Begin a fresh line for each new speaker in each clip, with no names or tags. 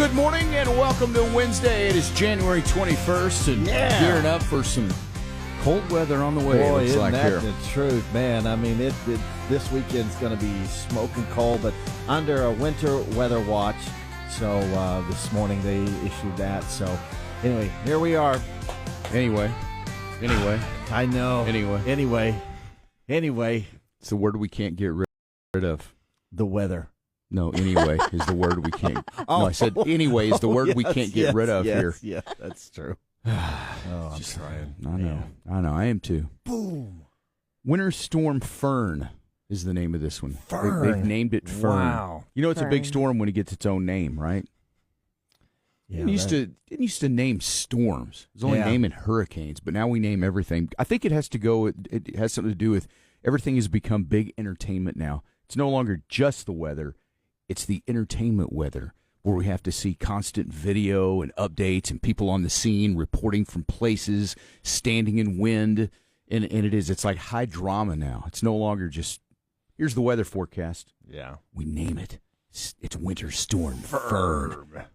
Good morning and welcome to Wednesday. It is January 21st and gearing up for some cold weather on the way.
Boy,
it looks
isn't
like
that
here.
the truth, man? I mean, this weekend's going to be smoking cold, but under a winter weather watch. So this morning they issued that. So anyway, here we are.
Anyway.
I know.
Anyway.
Anyway.
It's the word we can't get rid of.
The weather.
No, anyway is the word we can't. No, I said anyway is the word we can't get rid of here.
Yeah, that's true. I'm trying.
I know. I am too.
Boom.
Winter Storm Fern is the name of this one.
Fern.
They've named it Fern.
Wow.
You know, it's a big
Fern.
storm when it gets its own name, right?
Yeah,
Didn't used to name storms. It was only naming hurricanes, but now we name everything. I think it has something to do with everything has become big entertainment now. It's no longer just the weather. It's the entertainment weather where we have to see constant video and updates and people on the scene reporting from places, standing in wind. And it's like high drama now. It's no longer just, here's the weather forecast.
Yeah.
We name it. It's Winter Storm Fern.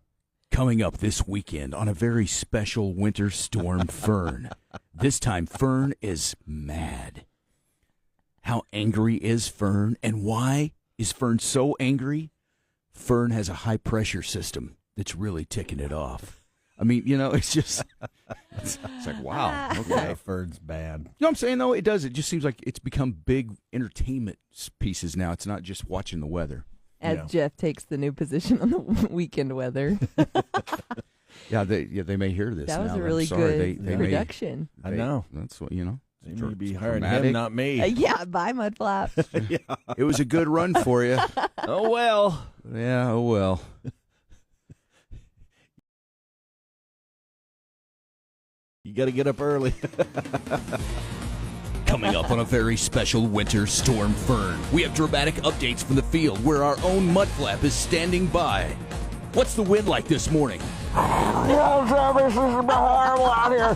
Coming up this weekend on a very special Winter Storm Fern. This time, Fern is mad. How angry is Fern, and why is Fern so angry? Fern has a high-pressure system that's really ticking it off. I mean, it's just, it's like, wow.
Okay, Fern's bad.
You know what I'm saying, though? It does. It just seems like it's become big entertainment pieces now. It's not just watching the weather.
As Jeff takes the new position on the weekend weather.
They may hear this.
That was
now.
a really
I'm sorry.
good
They
production.
I know.
That's what
They may be hiring
dramatic.
him, not me.
Yeah, bye, Mudflap.
It was a good run for you.
Oh, well.
Yeah. Oh well.
You got to get up early.
Coming up on a very special Winter Storm Fern, we have dramatic updates from the field where our own Mudflap is standing by. What's the wind like this morning?
Travis, this is horrible out here.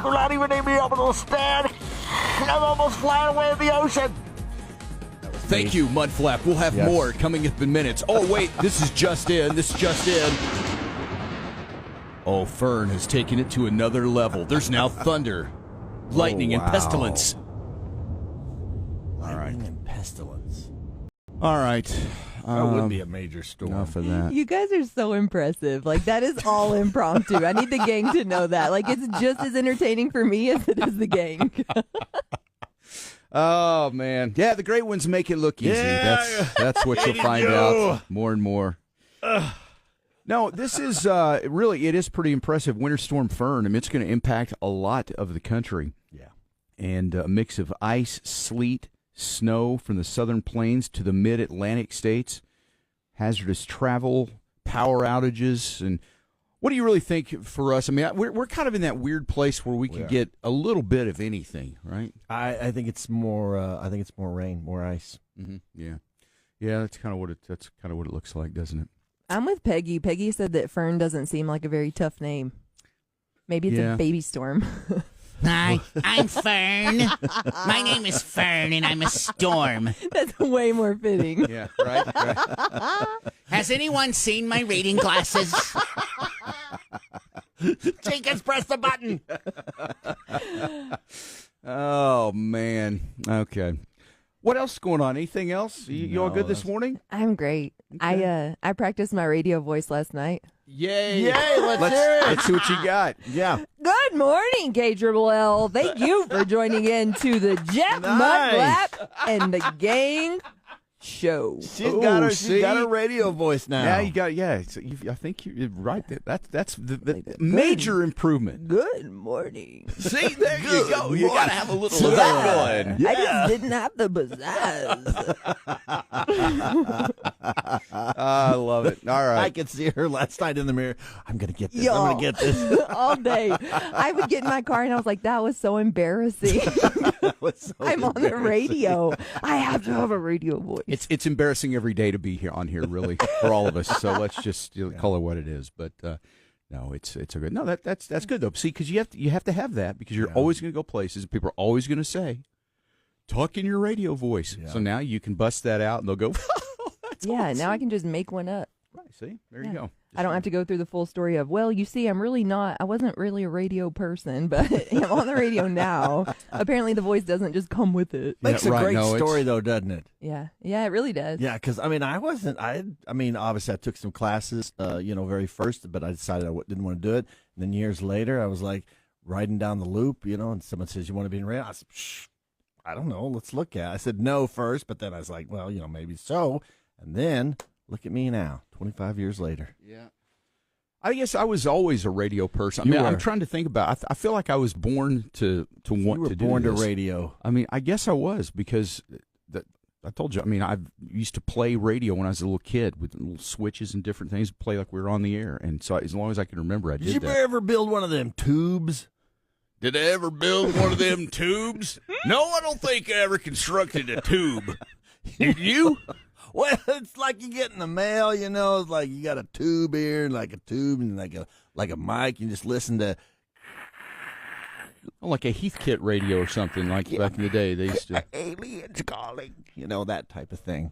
We're not even able to stand. I'm almost flying away in the ocean.
Thank you, Mudflap. We'll have more coming up in minutes. Oh, wait, this is just in. Oh, Fern has taken it to another level. There's now thunder, lightning, and pestilence.
Lightning and pestilence.
All right.
That would be a major storm.
Enough of that.
You guys are so impressive. Like, that is all impromptu. I need the gang to know that. Like, it's just as entertaining for me as it is the gang.
Oh, man. Yeah, the great ones make it look easy.
Yeah.
That's what you'll find out more and more. No, this is it is pretty impressive. Winter Storm Fern, I mean, it's going to impact a lot of the country.
Yeah.
And a mix of ice, sleet, snow from the southern plains to the mid-Atlantic states, hazardous travel, power outages, and what do you really think for us? I mean, we're kind of in that weird place where we can get a little bit of anything, right?
I think it's more. I think it's more rain, more ice.
Mm-hmm. Yeah. That's kind of what it looks like, doesn't it?
I'm with Peggy. Peggy said that Fern doesn't seem like a very tough name. Maybe it's a baby storm.
Hi, I'm Fern. My name is Fern, and I'm a storm.
That's way more fitting.
Yeah, right.
Has anyone seen my reading glasses?
Jenkins, press the button.
Oh, man. Okay. What else is going on? Anything else? You all good this morning?
I'm great.
Okay.
I practiced my radio voice last night.
Yay.
Let's hear it.
Let's see what you got.
Yeah.
Good morning, KLLL. Thank you for joining in to the Jeff Mudflap and the Gang show.
She's got her radio voice now.
Yeah, you got. Yeah, I think you're right. That's the major improvement.
Good morning.
See, there you go. You got to have a little of
Yeah.
that going.
I just didn't have the pizzazz.
I love it. All right.
I could see her last night in the mirror. I'm gonna get this.
Yo.
I'm gonna get this.
All day. I would get in my car and I was like, that was so embarrassing. I'm on the radio. I have to have a radio voice.
It's embarrassing every day to be here on here, really, for all of us. So let's just call it what it is. But no, it's a good. No, that's good though. See, because you have to have that because you're always going to go places and people are always going to say, talk in your radio voice.
Yeah.
So now you can bust that out and they'll go.
Yeah, now I can just make one up.
Right. See, there you go.
I don't have to go through the full story of, well, you see, I wasn't really a radio person, but I'm on the radio now. Apparently the voice doesn't just come with it.
Makes a great story, though, doesn't it?
Yeah. Yeah, it really does.
Yeah, because, I mean, obviously I took some classes, very first, but I decided I didn't want to do it. And then years later, I was like riding down the loop, and someone says, you want to be in radio? I said, I don't know. Let's look at it. I said no first, but then I was like, well, maybe so. And then look at me now, 25 years later.
Yeah. I guess I was always a radio person. I'm trying to think about. I feel like I was born to want to do this.
You were born to radio.
I mean, I guess I was because I told you. I mean, I used to play radio when I was a little kid with little switches and different things, play like we were on the air. And so as long as I can remember, I did that.
Did you ever build one of them tubes?
Did I ever build one of them tubes? No, I don't think I ever constructed a tube. Did you?
Well, it's like you get in the mail, It's like you got a tube here, and like a tube, and like a mic. You just listen to,
like a Heathkit radio or something. Like back in the day, they used to
aliens calling, that type of thing.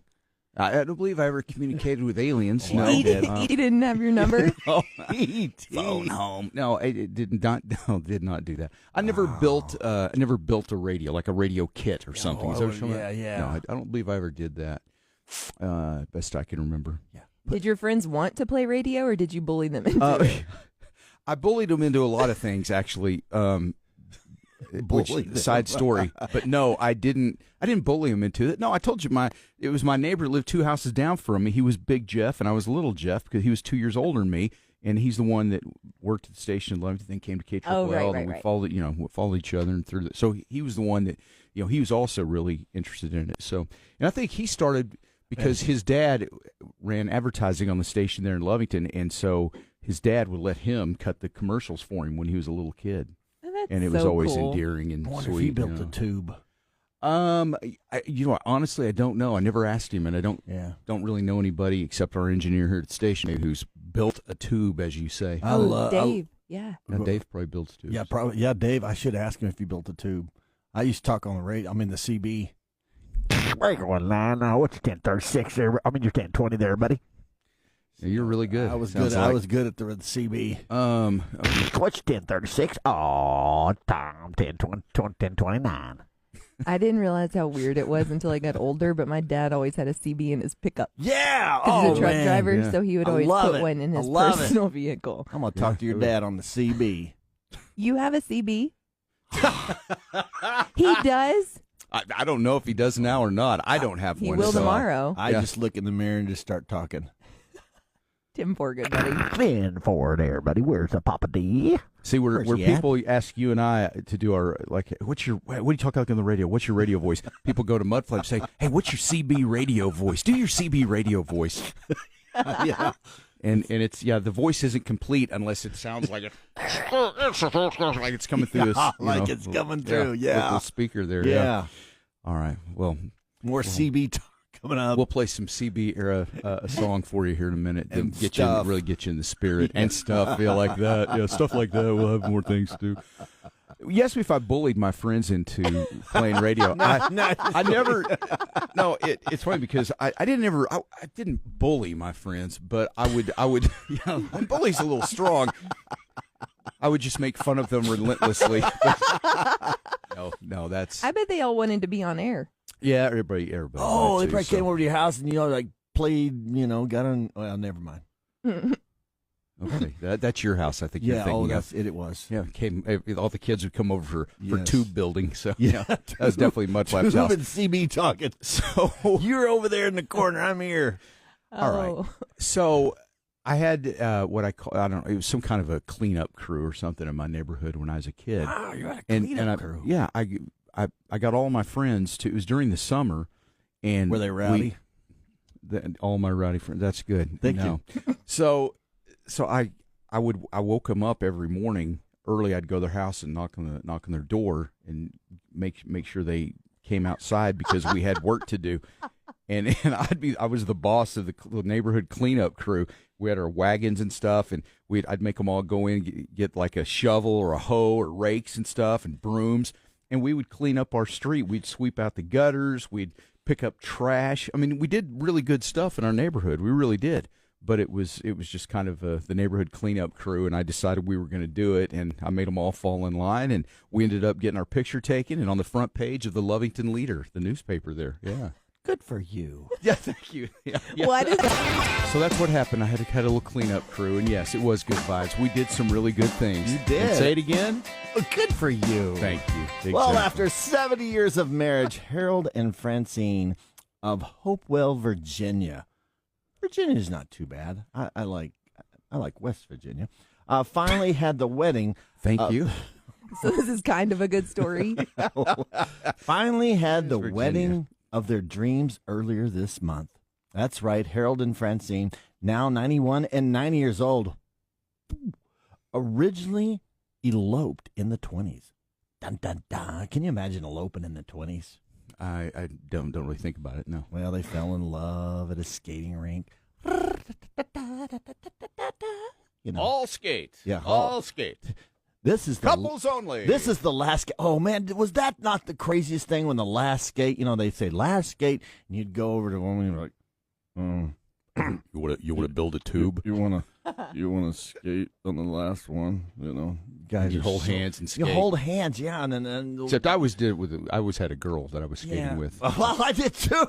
I don't believe I ever communicated with aliens. No,
He didn't have your number.
Phone home. No, it did not. No, did not do that. I never built. I never built a radio, like a radio kit or something.
Yeah.
No, I don't believe I ever did that. Best I can remember. Yeah.
Did your friends want to play radio, or did you bully them into it?
I bullied them into a lot of things, actually. Side story, but no, I didn't bully him into it. No, I told you it was my neighbor who lived 2 houses down from me. He was Big Jeff, and I was Little Jeff because he was 2 years older than me, and he's the one that worked at the station in Lovington, then came to KLLL, and we followed each other and through. So he was the one that he was also really interested in it. So, and I think he started because his dad ran advertising on the station there in Lovington, and so his dad would let him cut the commercials for him when he was a little kid. And it was always endearing and sweet.
If he built a tube.
Honestly, I don't know. I never asked him, and I don't really know anybody except our engineer here at the station who's built a tube, as you say.
Dave. Yeah.
Now, Dave probably builds tubes.
Yeah, probably. Yeah, Dave. I should ask him if he built a tube. I used to talk on the radio. I'm in the CB.
Where you going, line? What's your 1036 there? Your 1020 there, buddy.
Yeah, you're really good.
I was good. I was good at the CB.
What's 1036? Oh, Tom, 1029.
I didn't realize how weird it was until I got older, but my dad always had a CB in his pickup.
Yeah.
He's a truck driver, so he would always put one in his personal vehicle.
I'm going to talk to your dad on the CB.
You have a CB? He does?
I don't know if he does now or not. I don't have one.
He will tomorrow.
I just look in the mirror and just start talking.
10-4, good buddy.
10-4 there, buddy. Where's the Papa D?
See, where people ask you and I to do our, like, what do you talk like on the radio? What's your radio voice? People go to Mudflap and say, hey, what's your CB radio voice? Do your CB radio voice.
Yeah.
And it's, the voice isn't complete unless it sounds like like it's coming through this.
It's coming through,
little speaker there.
Yeah.
All right. Well,
more CB talk coming up.
We'll play some CB era a song for you here in a minute
and
really get you in the spirit and stuff. Yeah, like that. Yeah, stuff like that. We'll have more things to do. You asked me if I bullied my friends into playing radio. I never. No, it's funny because I didn't bully my friends, but I would. And bully's a little strong. I would just make fun of them relentlessly. No, that's.
I bet they all wanted to be on air.
Yeah, everybody.
Oh, they probably came over to your house and played. Got on. Well, never mind.
Okay, that's your house, I think. You're thinking
that's it. It was.
Yeah, all the kids would come over for tube building. So that was definitely Mudflap's house.
And CB talking.
So
you're over there in the corner. I'm here.
All right. So I had what I call, I don't know, it was some kind of a cleanup crew or something in my neighborhood when I was a kid.
Wow, you had a cleanup crew.
Yeah, I got all my friends to. It was during the summer, and
were they rowdy?
All my rowdy friends. That's good.
Thank you.
So I woke them up every morning early. I'd go to their house and knock on their door and make sure they came outside because we had work to do. And I was the boss of the neighborhood cleanup crew. We had our wagons and stuff, and I'd make them all go in and get like a shovel or a hoe or rakes and stuff and brooms, and we would clean up our street. We'd sweep out the gutters. We'd pick up trash. I mean, we did really good stuff in our neighborhood. We really did. but it was just kind of the neighborhood cleanup crew, and I decided we were going to do it, and I made them all fall in line, and we ended up getting our picture taken, and on the front page of the Lovington Leader, the newspaper there. Yeah.
Good for you.
Yeah, thank you. Yeah.
What is that?
So that's what happened. I had a little cleanup crew, and yes, it was good vibes. We did some really good things.
You did.
And say it again.
Good for you.
Thank you. Exactly.
Well, after 70 years of marriage, Harold and Francine of Hopewell, Virginia. Virginia's not too bad. I like West Virginia. Finally had the wedding.
Thank you.
So this is kind of a good story.
Finally had the
Virginia.
wedding of their dreams earlier this month. That's right, Harold and Francine, now 91 and 90 years old, originally eloped in the 20s. Dun, dun, dun. Can you imagine eloping in the 20s?
I don't really think about it, no.
Well, they fell in love at a skating rink. You know.
All skate.
Yeah,
all skate.
This is the
Couples only.
This is the last. Oh man, was that not the craziest thing when the last skate? You know, they say last skate, and you'd go over to a woman and you're like,
You want to build a tube?
You want to skate on the last one? You know, guys,
You hold hands and skate.
You hold hands, yeah, and then
Except I always did it with. I always had a girl that I was skating with.
Well, I did too.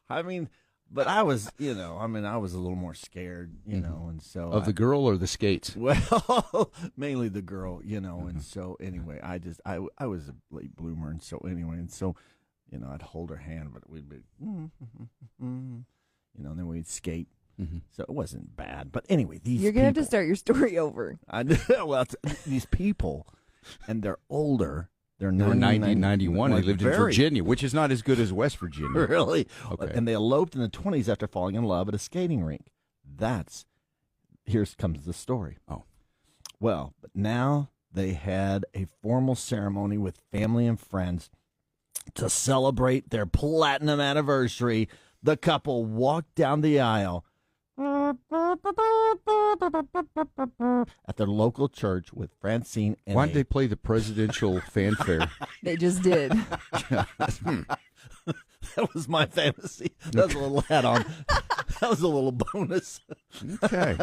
I mean. But I was, I was a little more scared, and so.
Of the girl or the skates?
Well, mainly the girl, and so anyway, I was a late bloomer, and so anyway, I'd hold her hand, but we'd be, and then we'd skate. Mm-hmm. So it wasn't bad. But anyway,
You're going to have to start your story over.
Well, these people, and they're older. They're
1991.
Like
they lived in Virginia, which is not as good as West Virginia.
Really?
Okay.
And they eloped in the 20s after falling in love at a skating rink. Here comes the story.
Oh.
Well, but now they had a formal ceremony with family and friends to celebrate their platinum anniversary. The couple walked down the aisle at their local church with Francine and
Why did they play the presidential fanfare?
They just did.
That was my fantasy. That was a little add-on. That was a little bonus.
Okay.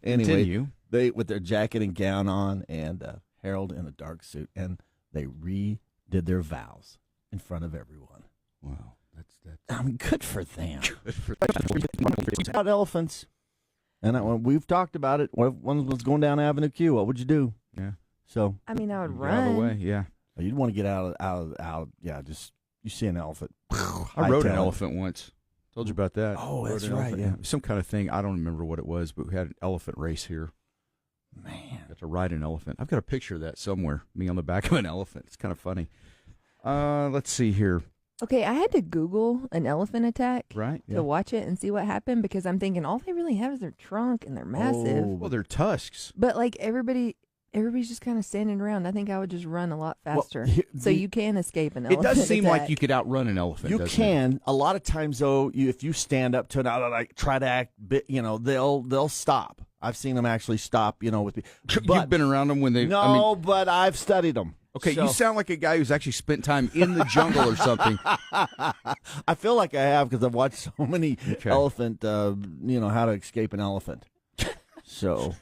Anyway,
Continue.
they with their jacket and gown on, and Harold in a dark suit, and they redid their vows in front of everyone.
Wow. That's
I mean, good for them. About elephants, and we've talked about it. One was going down Avenue Q. What would you do?
Yeah.
So
I mean, I would
Get out of the way.
run.
Yeah.
you'd want to get out. Yeah, just you see an elephant.
I rode an elephant once. Told you about that.
Oh,
Rode
that's
an
right.
elephant.
Yeah,
Some kind of thing. I don't remember what it was, but we had an elephant race here.
man.
Got to ride an elephant. I've got a picture of that somewhere. Me on the back of an elephant. It's kind of funny. Let's see here.
Okay, I had to Google an elephant attack
Right?
to watch it and see what happened because I'm thinking all they really have is their trunk and they're massive.
Well, they're tusks.
But like everybody's just kind of standing around. I think I would just run a lot faster. So you can escape an
It
elephant
does seem
attack.
like you could outrun an elephant.
You
doesn't
can. A lot of times, though, if you stand up to it, like try to act, they'll stop. I've seen them actually stop. With me.
You've been around them when they.
No, but I've studied them.
Okay,
So-
you sound like a guy who's actually spent time in the jungle or something.
I feel like I have because I've watched so many elephant. How to escape an elephant. So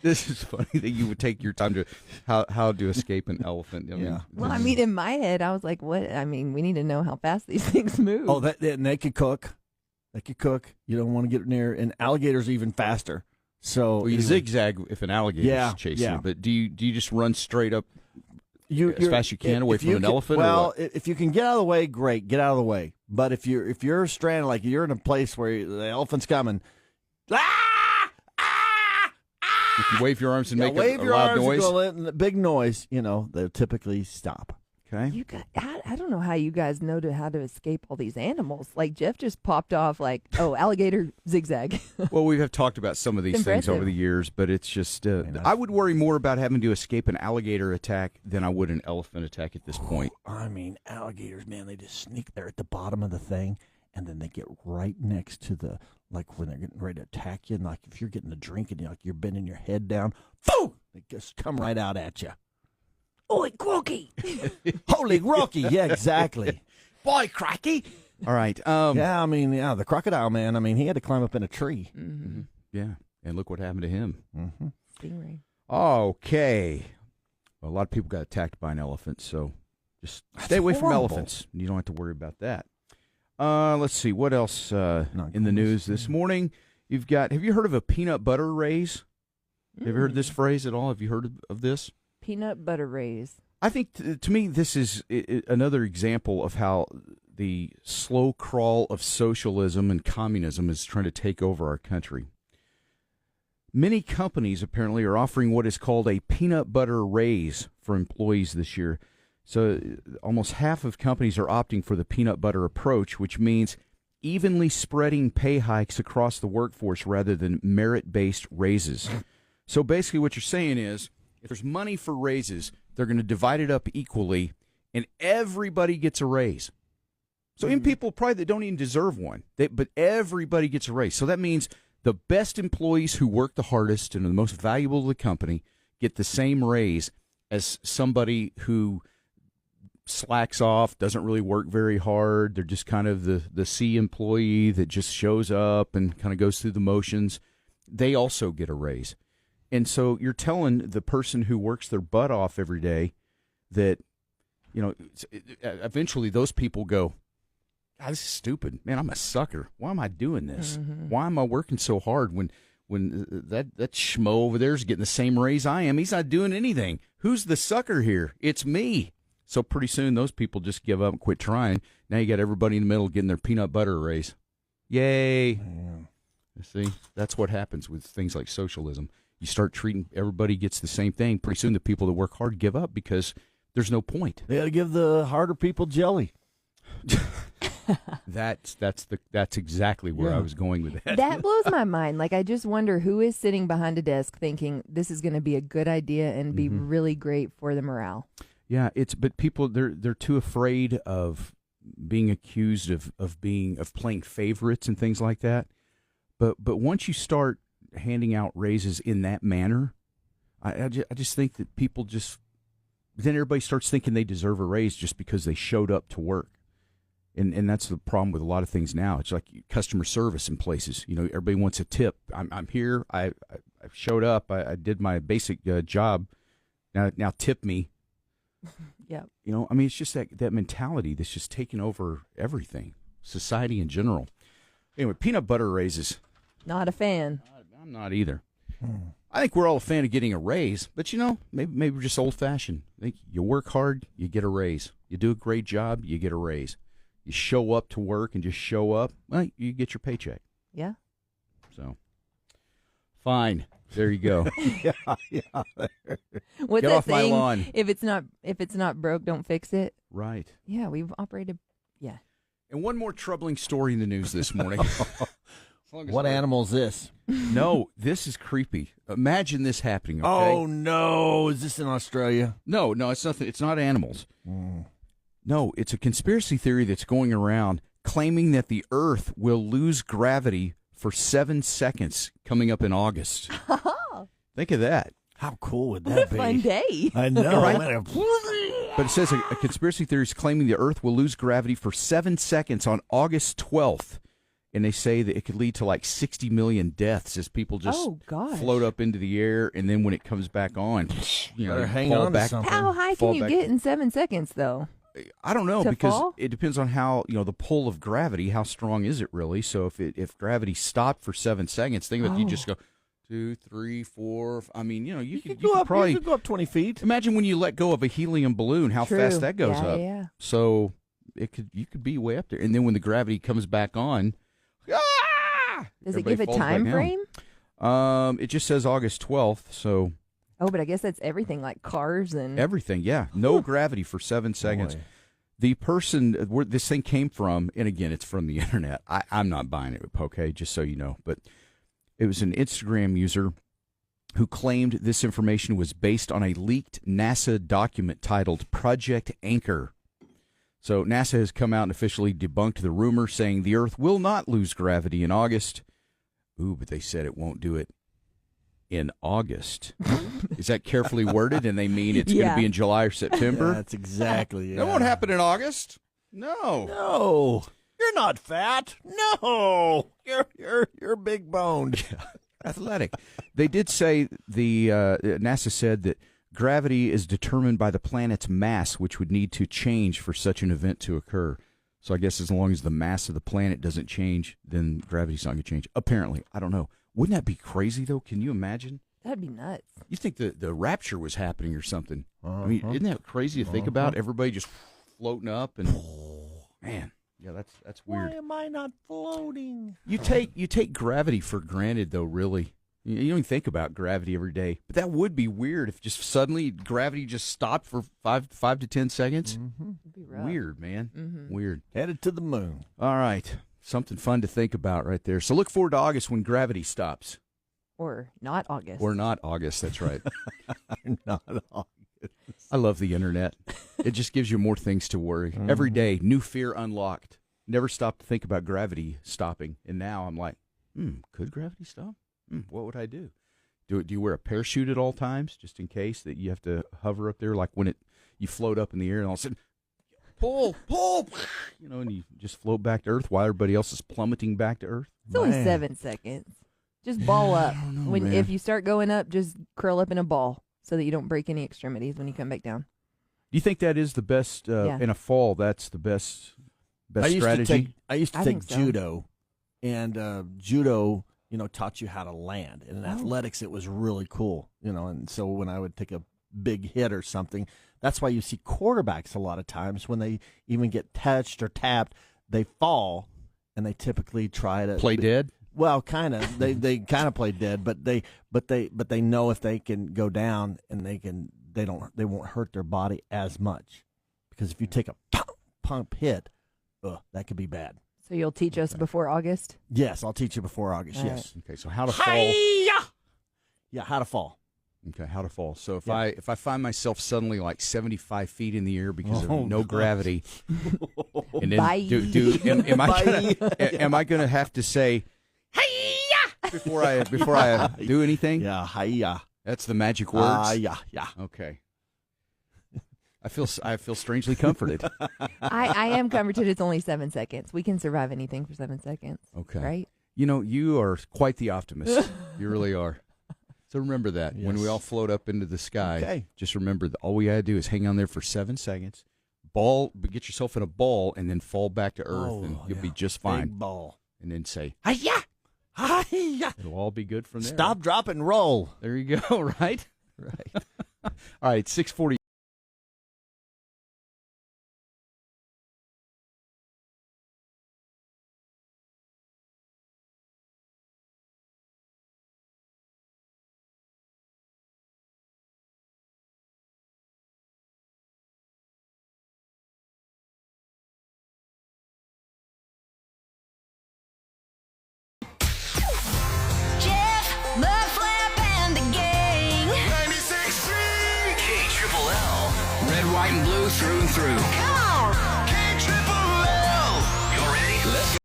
This is funny that you would take your time to how to escape an elephant. I mean,
Yeah.
Well, I mean, in my head, I was like, "What?" I mean, we need to know how fast these things move.
oh, and they could cook. They could cook. You don't want to get near. And alligators are even faster. So
well, you
anyway,
zigzag if an alligator's chasing you, but do you just run straight up as fast as you can away from an elephant?
Well,
or what?
if you can get out of the way, great, get out of the way. But if you're stranded, like you're in a place where the elephant's coming,
if you wave your arms and make
wave
a
your
loud
arms
noise.
and go, big noise, they'll typically stop.
Okay.
You got, I don't know how you guys know how to escape all these animals. Like Jeff just popped off like, oh, alligator zigzag.
Well, we have talked about some of these things
Impressive.
over the years, but it's just I would worry more about having to escape an alligator attack than I would an elephant attack at this point.
I mean, alligators, man, they just sneak there at the bottom of the thing, and then they get right next to the, like when they're getting ready to attack you, and like if you're getting a drink and you're bending your head down, boom, they just come right out at you.
Holy croaky!
Holy Rocky, yeah, exactly.
Boy, cracky! All right.
The crocodile man. I mean, he had to climb up in a tree.
Mm-hmm.
Yeah, and look what happened to him.
Mm-hmm.
Stingray.
Okay. Well, a lot of people got attacked by an elephant, so just stay away from elephants. You don't have to worry about that. Let's see. What else in the news this morning? Have you heard of a peanut butter raise? Have you heard this phrase at all? Have you heard of this?
Peanut butter raise.
I think, to me, this is another example of how the slow crawl of socialism and communism is trying to take over our country. Many companies apparently are offering what is called a peanut butter raise for employees this year. So almost half of companies are opting for the peanut butter approach, which means evenly spreading pay hikes across the workforce rather than merit-based raises. So basically what you're saying is, if there's money for raises, they're going to divide it up equally, and everybody gets a raise. So even people probably that don't even deserve one, but everybody gets a raise. So that means the best employees who work the hardest and are the most valuable to the company get the same raise as somebody who slacks off, doesn't really work very hard. They're just kind of the C employee that just shows up and kind of goes through the motions. They also get a raise. And so you're telling the person who works their butt off every day that, eventually those people go, God, this is stupid. Man, I'm a sucker. Why am I doing this?
Mm-hmm.
Why am I working so hard when that schmo over there is getting the same raise I am? He's not doing anything. Who's the sucker here? It's me. So pretty soon those people just give up and quit trying. Now you got everybody in the middle getting their peanut butter raise. Yay. Yeah. See, that's what happens with things like socialism. You start treating everybody gets the same thing. Pretty soon the people that work hard give up because there's no point.
They got to give the harder people jelly.
That's exactly where I was going with that.
That blows my mind. Like, I just wonder who is sitting behind a desk thinking this is going to be a good idea and be really great for the morale.
Yeah, but people they're too afraid of being accused of playing favorites and things like that. But once you start handing out raises in that manner, I just think that people then everybody starts thinking they deserve a raise just because they showed up to work. And that's the problem with a lot of things now. It's like customer service in places. Everybody wants a tip. I'm here. I showed up. I did my basic job. Now tip me.
Yeah.
It's just that mentality that's just taking over everything, society in general. Anyway, peanut butter raises.
Not a fan.
I'm not either. I think we're all a fan of getting a raise, but maybe we're just old fashioned. I think you work hard, you get a raise. You do a great job, you get a raise. You show up to work and just show up, well, you get your paycheck.
Yeah.
So, fine. There you go.
yeah.
What's
Get
that
off my
saying?
lawn.
If it's not broke, don't fix it.
Right.
Yeah, we've operated. Yeah.
And one more troubling story in the news this morning.
What animal is this?
No, this is creepy. Imagine this happening. Okay?
Oh no! Is this in Australia?
No, it's nothing. It's not animals. No, it's a conspiracy theory that's going around claiming that the Earth will lose gravity for 7 seconds coming up in August. Think of that.
How cool would
What
that
a fun day.
I know.
Right? But it says a conspiracy theory is claiming the Earth will lose gravity for 7 seconds on August 12th. And they say that it could lead to like 60 million deaths as people just float up into the air, and then when it comes back on,
hang
fall
on
back.
to something.
How high can you get in 7 seconds, though?
I don't know,
To
because
fall?
it depends on how, the pull of gravity, how strong is it really? So if gravity stopped for 7 seconds, think about it, you just go 2, 3, 4. I mean, you could
go up,
probably
you could go up 20 feet.
Imagine when you let go of a helium balloon, how
True.
fast that goes
Yeah,
up.
yeah.
So you could be way up there, and then when the gravity comes back on,
Does it
everybody
give a
falls back
time
down.
frame?
It just says August 12th, so
Oh, but I guess that's everything, like cars and
everything, yeah. No gravity for 7 seconds.
Boy.
The person where this thing came from, and again, it's from the internet. I'm not buying it, okay, just so you know. But it was an Instagram user who claimed this information was based on a leaked NASA document titled Project Anchor. So NASA has come out and officially debunked the rumor, saying the Earth will not lose gravity in August. Ooh, but they said it won't do it in August. Is that carefully worded? And they mean it's going to be in July or September?
That's exactly it.
That won't happen in August. No.
You're not fat. No, you're big boned.
Athletic. They did say NASA said that gravity is determined by the planet's mass, which would need to change for such an event to occur. So I guess as long as the mass of the planet doesn't change, then gravity's not going to change. Apparently. I don't know. Wouldn't that be crazy, though? Can you imagine?
That'd be nuts.
You think the rapture was happening or something. I mean, isn't that crazy to think about? Everybody just floating up and, man, yeah, that's weird.
Why am I not floating?
You take gravity for granted, though, really. You don't even think about gravity every day. But that would be weird if just suddenly gravity just stopped for 5 to 10 seconds.
Mm-hmm.
It'd be rough.
Weird, man.
Mm-hmm.
Weird.
Headed to the moon.
All right. Something fun to think about right there. So look forward to August when gravity stops.
Or not August.
Or not August, that's right.
Not August.
I love the internet. It just gives you more things to worry.
Mm-hmm.
Every day, new fear unlocked. Never stopped to think about gravity stopping. And now I'm like, could gravity stop? What would I do? Do you wear a parachute at all times, just in case that you have to hover up there, like when you float up in the air and all of a sudden, pull, and you just float back to Earth while everybody else is plummeting back to Earth?
It's only 7 seconds. Just ball up.
I don't know, man.
If you start going up, just curl up in a ball so that you don't break any extremities when you come back down.
Do you think that is the best in a fall? That's the best strategy.
I used to
I
take
think so.
judo, and judo, taught you how to land. And in athletics, it was really cool, And so when I would take a big hit or something, that's why you see quarterbacks a lot of times when they even get touched or tapped, they fall, and they typically try to
Play dead.
Well, kind of. They kind of play dead, but they know if they can go down and they won't hurt their body as much, because if you take a pump hit, that could be bad.
So you'll teach us before August?
Yes, I'll teach you before August.
All
yes.
Okay, so how to fall.
Yeah, how to fall.
Okay, how to fall. So if I find myself suddenly like 75 feet in the air because of no gravity, and then
Bye.
am I gonna have to say before I do anything?
Yeah, hiya.
That's the magic words.
Yeah.
Okay. I feel strangely comforted.
I am comforted. It's only 7 seconds. We can survive anything for 7 seconds.
Okay.
Right?
You are quite the optimist. You really are. So remember that when we
Yes.
all float up into the sky,
Okay.
just remember that all we gotta do is hang on there for 7 seconds, get yourself in a ball, and then fall back to Earth, and you'll be just fine.
Big ball.
And then say,
Hiya! Hiya!
it'll all be good from there.
Stop, drop, and roll.
There you go. Right. All right. 6:40.
Mudflap and the Gang.
96.3 KLLL. Red, white, and blue through and through.
Come on.
KLLL. You ready? Let's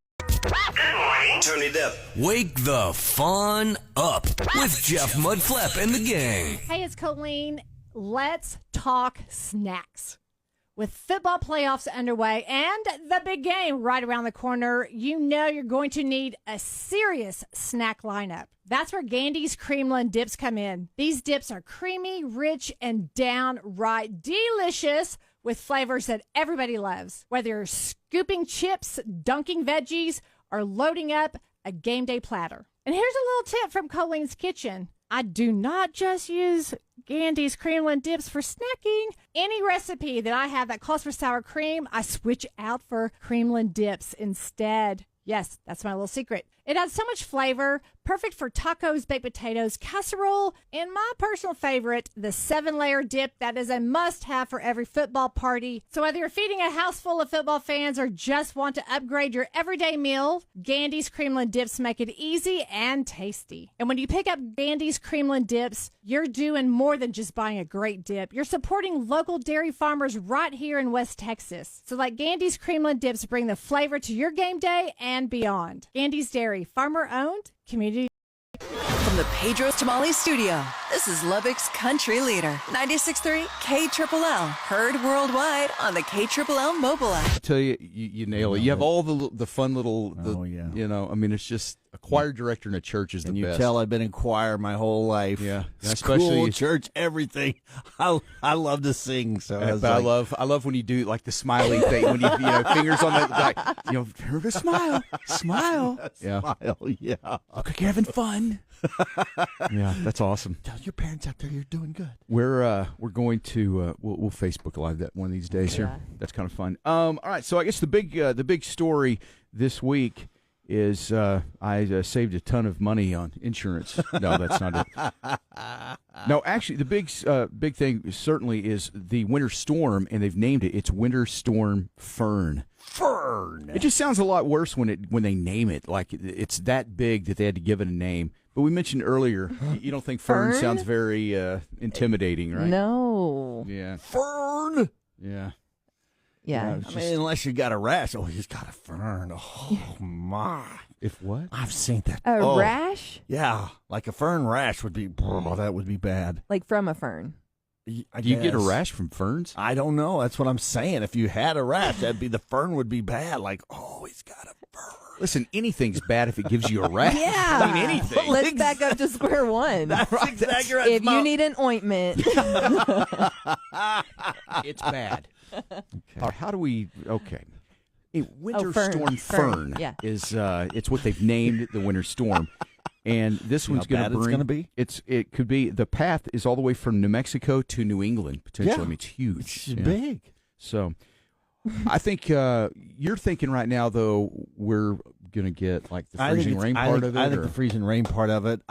go.
Good morning.
Turn it up. Wake the fun up with Jeff Mudflap and the gang.
Hey, it's Colleen. Let's talk snacks. With football playoffs underway and the big game right around the corner, you know you're going to need a serious snack lineup. That's where Gandy's Creamland dips come in. These dips are creamy, rich, and downright delicious with flavors that everybody loves. Whether you're scooping chips, dunking veggies, or loading up a game day platter. And here's a little tip from Colleen's Kitchen. I do not just use Gandy's Creamland dips for snacking. Any recipe that I have that calls for sour cream, I switch out for Creamland dips instead. Yes, that's my little secret. It adds so much flavor, perfect for tacos, baked potatoes, casserole, and my personal favorite, the 7-layer dip that is a must-have for every football party. So whether you're feeding a house full of football fans or just want to upgrade your everyday meal, Gandy's Creamland dips make it easy and tasty. And when you pick up Gandy's Creamland dips, you're doing more than just buying a great dip. You're supporting local dairy farmers right here in West Texas. So let Gandy's Creamland dips bring the flavor to your game day and beyond. Gandy's Dairy, farmer-owned, community
From the Pedro's Tamale Studio, this is Lubbock's country leader, 96.3 KLLL, heard worldwide on the KLLL mobile app.
I tell you, you nail it. You have all the fun little, I mean, it's just a choir director in a church is the
and
best.
you tell I've been in choir my whole life.
Yeah,
School,
especially
church, everything. I love to sing. So
I love when you do like the smiley thing when you fingers on the like heard a smile. Yeah,
smile. Yeah,
look like you're having fun. Yeah, that's awesome.
Tell your parents out there you're doing good.
We're going to we'll Facebook Live that one of these days here. That's kind of fun. All right, so I guess the big story this week is I saved a ton of money on insurance. No, that's not it. No, actually, the big thing certainly is the winter storm, and they've named it. It's Winter Storm Fern.
Fern.
It just sounds a lot worse when they name it. Like it's that big that they had to give it a name. But we mentioned earlier, you don't think Fern sounds very intimidating, right?
No.
Yeah.
Fern.
Yeah.
Yeah.
I mean, unless you got a rash. Oh, he's got a fern. Oh, my.
If what?
I've seen that.
A rash?
Yeah. Like a fern rash would be, that would be bad.
Like from a fern.
Do you get a rash from ferns?
I don't know. That's what I'm saying. If you had a rash, the fern would be bad. Like, oh, he's got a fern.
Listen, anything's bad if it gives you a rash.
Yeah.
I mean, anything.
Let's back up to square one.
That's exactly right.
If you need an ointment.
It's bad. Okay. All right, how do we? Okay. A winter
fern.
storm fern
Yeah.
is it's what they've named the winter storm, and this one's going to bring. It could be the path is all the way from New Mexico to New England potentially.
Yeah.
I mean, it's huge.
It's big.
So, I think you're thinking right now though we're going to get like the freezing rain part of it.
I think the freezing rain part of it.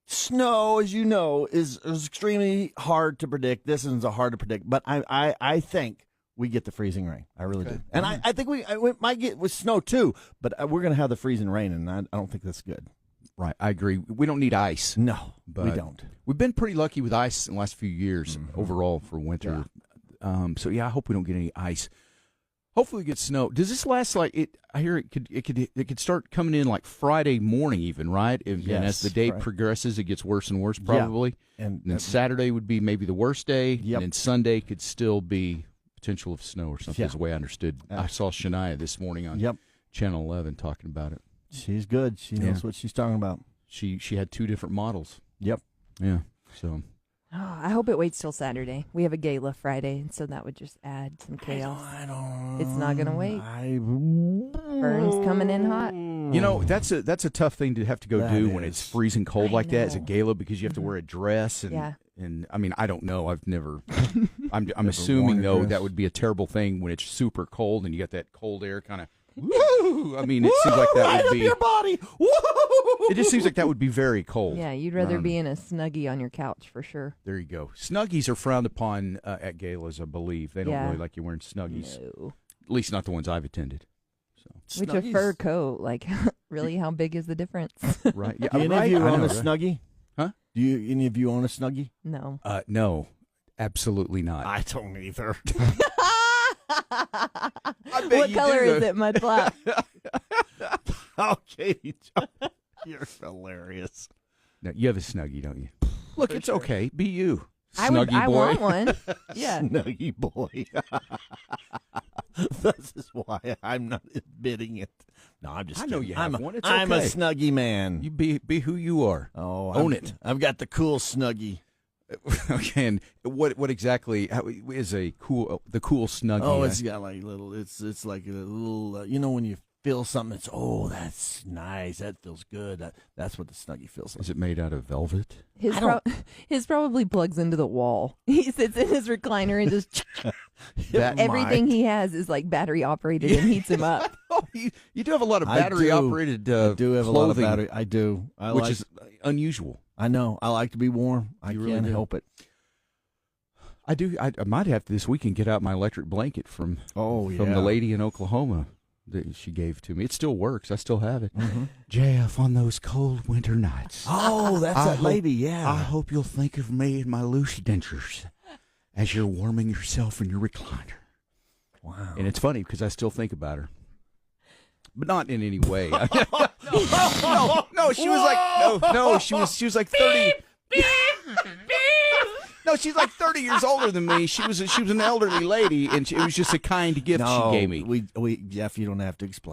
Snow, as you know, is extremely hard to predict. This one's hard to predict, but I think we get the freezing rain. I really do. And I think we might get with snow too, but we're going to have the freezing rain, and I don't think that's good.
Right, I agree. We don't need ice.
No,
but
we don't.
We've been pretty lucky with ice in the last few years overall for winter. Yeah. So yeah, I hope we don't get any ice. Hopefully we get snow. Does this last like it? I hear it could start coming in like Friday morning even, right? And as the day progresses, it gets worse and worse probably. Yeah. And then Saturday would be maybe the worst day, and then Sunday could still be potential of snow or something. Is the way I understood. I saw Shania this morning on Channel 11 talking about it.
She's good. She knows what she's talking about.
She had 2 different models.
Yep.
Yeah. So.
Oh, I hope it waits till Saturday. We have a gala Friday, and so that would just add some chaos.
I don't.
It's not going to wait. Fern's coming in hot.
You know, that's a tough thing to have to go do when it's freezing cold like that as a gala because you have to wear a dress and I mean I don't know. I've never. I'm assuming though that would be a terrible thing when it's super cold and you got that cold air kind of. Woo! I mean, it seems like that would be
your body. Woo!
It just seems like that would be very cold.
Yeah, you'd rather be in a Snuggie on your couch for sure.
There you go. Snuggies are frowned upon at galas, I believe. They don't really like you wearing Snuggies.
No.
At least not the ones I've attended. So.
Which a fur coat, like really, how big is the difference?
Right. Yeah.
Do any of you own a
right?
Snuggie?
Huh?
Do any of you own a Snuggie?
No.
No, absolutely not.
I don't either.
What color is it, Mudflap?
Okay, you're hilarious.
No, you have a Snuggie, don't you? Look, it's okay. Be you,
I
Snuggie boy.
want one. Yeah,
Snuggie boy. This is why I'm not admitting it. No, I'm just.
I know
kidding.
you have one. It's
I'm
okay.
a Snuggie man.
You be who you are.
Oh,
own it.
I've got the cool Snuggie.
Okay, and what exactly is the cool Snuggie?
Oh, it's got like little. It's like a little. You know when you feel something, that's nice. That feels good. That's what the Snuggie feels like.
Is it made out of velvet?
His probably plugs into the wall. He sits in his recliner and just everything he has is like battery operated and heats him up.
Oh, you do have a lot of battery operated.
I do have
clothing,
a lot of battery. I do,
which is unusual.
I know. I like to be warm. I can't help it.
I do. I might have to this weekend get out my electric blanket from the lady in Oklahoma that she gave to me. It still works. I still have it.
Mm-hmm.
JF, on those cold winter nights.
Oh, that's that lady, yeah.
I hope you'll think of me and my loose dentures as you're warming yourself in your recliner.
Wow.
And it's funny because I still think about her. but not in any way. No, she was like she was like 30. No, she's like 30 years older than me. She was an elderly lady, and it was just a kind gift she gave me.
We Jeff, you don't have to explain.